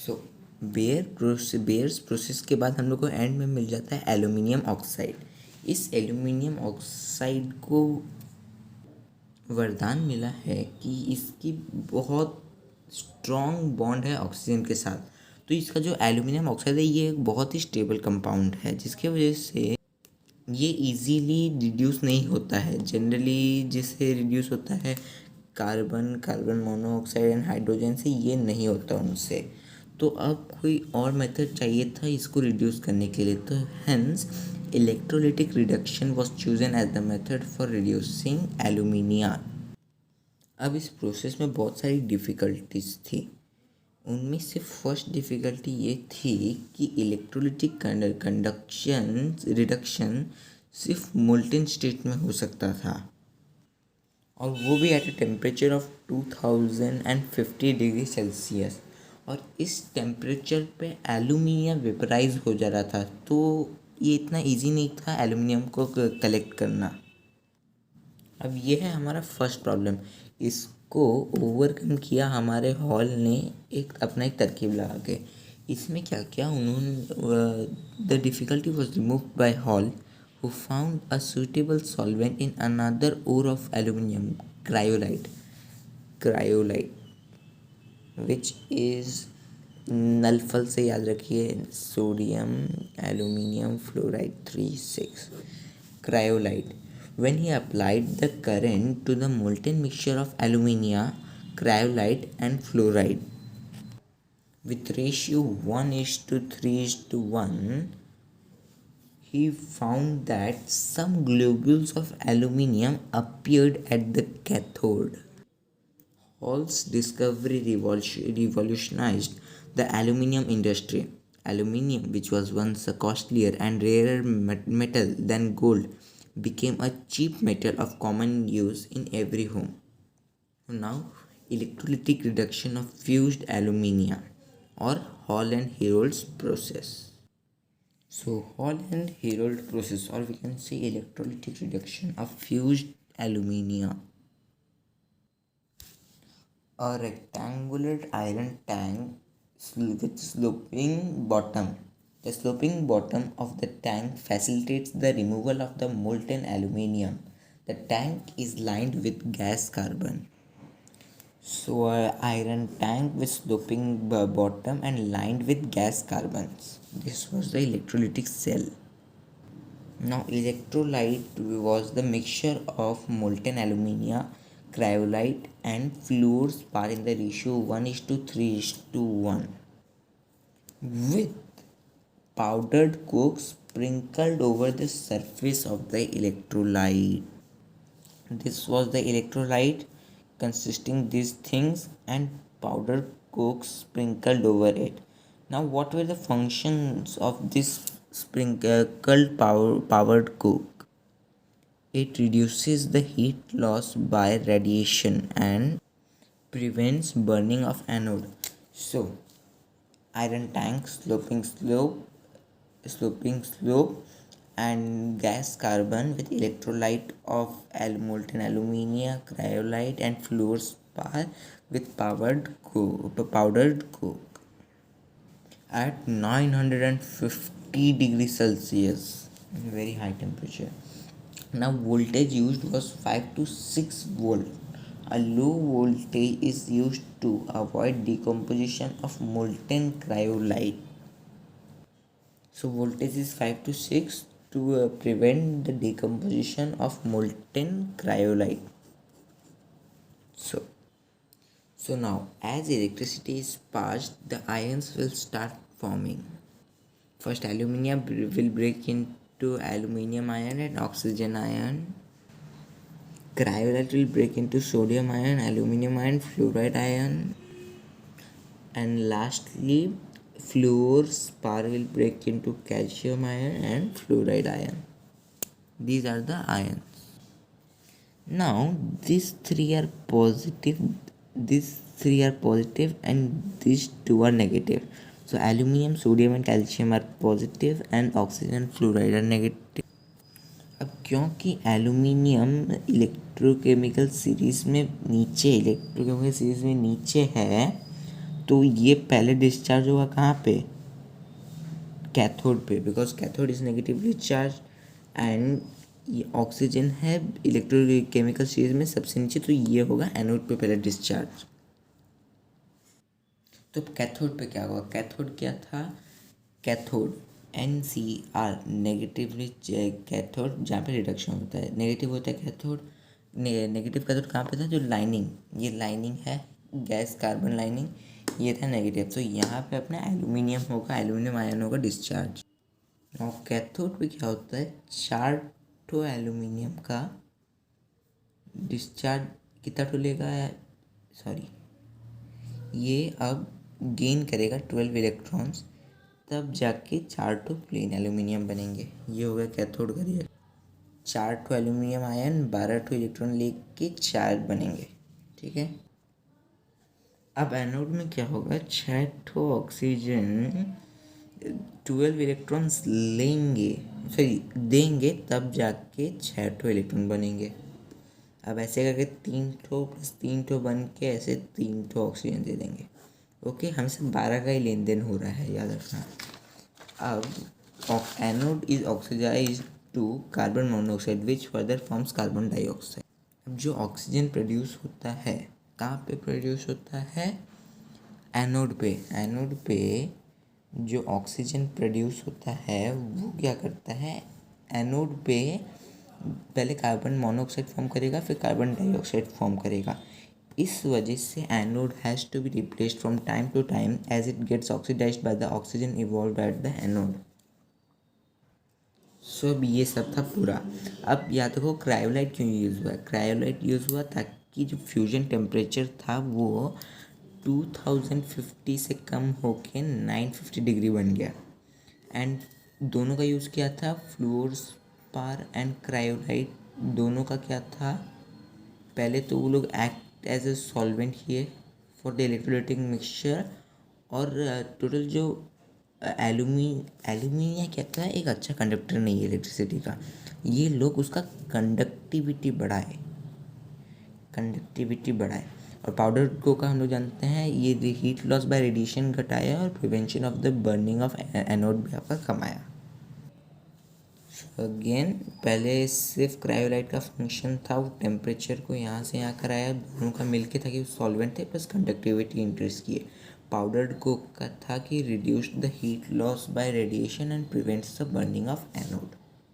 सो bears process के बाद हम लोग को एंड में मिल जाता है एल्यूमिनियम ऑक्साइड। इस एल्यूमिनियम ऑक्साइड को वरदान मिला है कि इसकी बहुत स्ट्रॉन्ग बॉन्ड है ऑक्सीजन के साथ। तो इसका जो एल्यूमिनियम ऑक्साइड है ये एक बहुत ही स्टेबल कंपाउंड है, जिसके वजह से ये इजीली रिड्यूस नहीं होता है। जनरली जिससे रिड्यूस होता है कार्बन मोनोऑक्साइड एंड हाइड्रोजन से, ये नहीं होता उनसे। तो अब कोई और मेथड चाहिए था इसको रिड्यूस करने के लिए, तो hence electrolytic reduction was chosen as the method for reducing alumina. अब इस प्रोसेस में बहुत सारी डिफ़िकल्टीज थी। उनमें से फर्स्ट डिफ़िकल्टी ये थी कि इलेक्ट्रोलिटिक कंडक्शन रिडक्शन सिर्फ मोल्टेन स्टेट में हो सकता था, और वो भी at a temperature of 2050 degree Celsius. और इस टेम्परेचर पे एल्यूमिनियम वेपराइज हो जा रहा था, तो ये इतना इजी नहीं था एल्यूमिनियम को कलेक्ट करना। अब ये है हमारा फर्स्ट प्रॉब्लम। इसको ओवरकम किया हमारे हॉल ने अपना एक तरकीब लगा के। इसमें क्या किया उन्होंने, the difficulty was removed by Hall who found a suitable solvent in another ore of aluminium, cryolite which is नलफल से याद रखिए, sodium aluminium fluoride 36 cryolite. When he applied the current to the molten mixture of alumina, cryolite and fluoride with ratio 1:3:1, he found that some globules of aluminium appeared at the cathode. Hall's discovery revolutionized the aluminium industry. Aluminium, which was once a costlier and rarer metal than gold, became a cheap metal of common use in every home. Now, electrolytic reduction of fused alumina, or Hall and Herold's process. So, Hall and Herold process, or we can say electrolytic reduction of fused alumina. A rectangular iron tank with sloping bottom. The sloping bottom of the tank facilitates the removal of the molten aluminium. The tank is lined with gas carbon. So, an iron tank with sloping bottom and lined with gas carbons. This was the electrolytic cell. Now, electrolyte was the mixture of molten alumina, cryolite and fluorspar in the ratio 1:3:1 with powdered coke sprinkled over the surface of the electrolyte. This was the electrolyte consisting these things and powdered coke sprinkled over it. Now, what were the functions of this sprinkled powered coke? It reduces the heat loss by radiation and prevents burning of anode. So, iron tank, sloping slope and gas carbon with electrolyte of molten alumina, cryolite and fluorspar with powdered coke at 950 degrees Celsius, very high temperature. Now, voltage used was 5 to 6 volt. A low voltage is used to avoid decomposition of molten cryolite. So, voltage is 5 to 6 to prevent the decomposition of molten cryolite. So now, as electricity is passed, the ions will start forming. First, aluminium will break into aluminium ion and oxygen ion. Cryolite will break into sodium ion, aluminium ion, fluoride ion. And lastly, fluorspar will break into calcium ion and fluoride ion. These are the ions. Now, these three are positive and these two are negative. So, aluminium, sodium and calcium are positive and oxygen, fluoride are negative. अब क्योंकि aluminium electrochemical series में नीचे है, तो ये पहले discharge होगा कहाँ पे, कैथोड पे, because cathode is negatively charge and ये ऑक्सीजन है इलेक्ट्रोकेमिकल सीरीज में सबसे नीचे, तो ये होगा एनोड पे पहले डिस्चार्ज। तो कैथोड पे क्या होगा, कैथोड क्या था, कैथोड NCR नेगेटिवली कैथोड, जहाँ पे रिडक्शन होता है, नेगेटिव होता है कैथोड। नेगेटिव कैथोड कहाँ पे था, जो लाइनिंग, ये लाइनिंग है गैस कार्बन लाइनिंग, ये था नेगेटिव, तो यहाँ पे अपना एल्यूमिनियम होगा, एल्यूमिनियम आयन होगा डिस्चार्ज। और कैथोड पे क्या होता है, 4 ठो एल्यूमिनियम का डिस्चार्ज कितना ठो लेगा, सॉरी, ये अब गेन करेगा 12 इलेक्ट्रॉन्स, तब जाके 4 ठो प्लेन एल्यूमिनियम बनेंगे। ये हो गया कैथोड का रिएक्शन। 4 ठो एल्यूमिनियम आयन 12 ठो इलेक्ट्रॉन लेके 4 बनेंगे, ठीक है। अब एनोड में क्या होगा, 6 ठो ऑक्सीजन 12 इलेक्ट्रॉन्स लेंगे, सॉरी देंगे, तब जाके 6 ठो इलेक्ट्रॉन बनेंगे। अब ऐसे करके 3 ठो प्लस 3 ठो बन के ऐसे 3 ठो ऑक्सीजन दे देंगे। ओके, हमसे 12 का ही लेन देन हो रहा है, याद रखना। अब anode is oxidise to carbon monoxide which further forms carbon dioxide. अब जो ऑक्सीजन प्रोड्यूस होता है कहाँ पे प्रोड्यूस होता है, एनोड पे। एनोड पे जो ऑक्सीजन प्रोड्यूस होता है वो क्या करता है, एनोड पे पहले कार्बन मोनोऑक्साइड फॉर्म करेगा, फिर कार्बन डाइऑक्साइड फॉर्म करेगा। इस वजह से anode has to be replaced from time to time as it gets oxidised by the oxygen evolved at the anode. So अब ये सब था पूरा। अब या देखो क्रायोलाइट क्यों यूज़ हुआ, क्रायोलाइट यूज़ हुआ ताकि जो फ्यूजन टेम्परेचर था वो 2050 से कम होके 950 डिग्री बन गया। एंड दोनों का यूज़ किया था, फ्लोरोस्पार एंड क्रायोलाइट दोनों का क्या था, पहले तो वो लोग एक्ट एज ए सॉल्वेंट किए फॉर द इलेक्ट्रोलाइटिक मिक्सचर, और टोटल जो एल्यूमिनियम क्या था, एक अच्छा कंडक्टर नहीं है इलेक्ट्रिसिटी का, ये लोग उसका कंडक्टिविटी बढ़ाए। और पाउडर को का हम लोग जानते हैं ये हीट लॉस बाय रेडिएशन घटाया और prevention of the burning of anode भी आपका कमाया। अगेन पहले सिर्फ क्रायोलाइट का फंक्शन था, वो टेम्परेचर को यहाँ से यहाँ कराया, दोनों का मिलके था कि वो सॉल्वेंट थे प्लस कंडक्टिविटी इंक्रीज किए। पाउडर को का था कि reduce the heat loss by radiation and prevents the burning of anode.